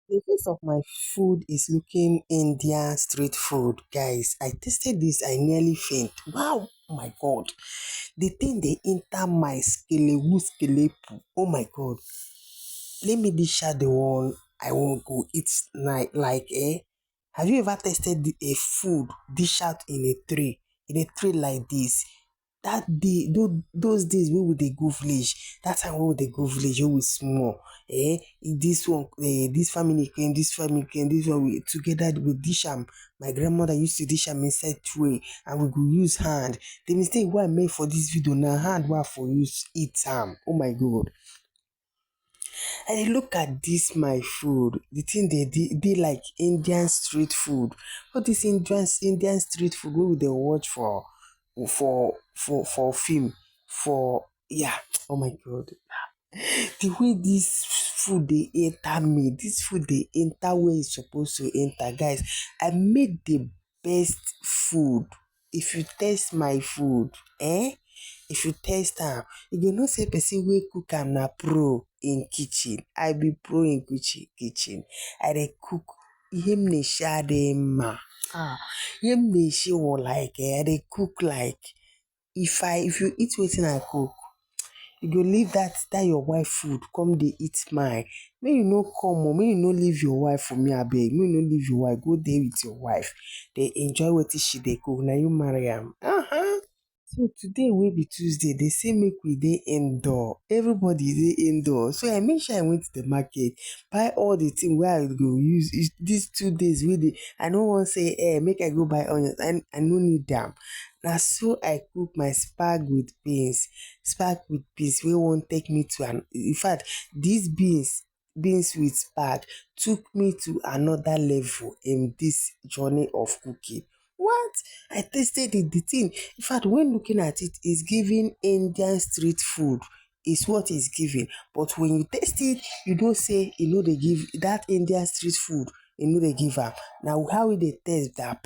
The face of my food is looking Indian street food, guys. I tasted this, I nearly faint. Wow, oh my god. The thing they enter my skelewu skelepu. Oh my god. Let me dish out the one I won't go eat night like Have you ever tasted a food dish out in a tray? In a tray like this? Dat day those days wey we dey go village, dat time wey we dey go village wey we small, dis one dis family came, dis family came, dis one we together we dish am. My grandmother used to dish am inside tray and we go use hand. The mistake wey I make for dis video na hand wey I for use eat am. Oh my god. I dey look at dis my food, the thing dey like Indian street food. All dis Indian street food wey we dey watch for film, for yeah, oh my god. The way dis food dey enter me, dis food dey enter where e suppose to enter. Guys, I make the best food. If you taste my food, if you taste am, you go know sey person wey cook am na pro in kitchen. I be pro in kitchen. I dey cook ihe m na-eshi adịghị mma. Ihe m na-eshi wụ like I dey cook like if you eat wetin I cook, you go leave dat your wife food come dey eat mine. Make you no come make you no leave your wife for me abeg. Make you no leave your wife, go there with your wife dey enjoy wetin she dey cook. Na you marry am. So today wey be Tuesday, dey say make we dey indoor. Everybody dey indoor. So I make sure I went to the market, buy all the thing wey I go use dis 2 days wey dey. I no wan say make I go buy onions. I no need am. Na so I cook my spag with beans wey wan take me to in fact dis beans with spag took me to another level in dis journey of cooking. What? I tasted it, the thing. In fact, when looking at it, it's giving Indian street food is what it's giving. But when you taste it, you don't say, they give that Indian street food, they give am. Now, how will they taste that?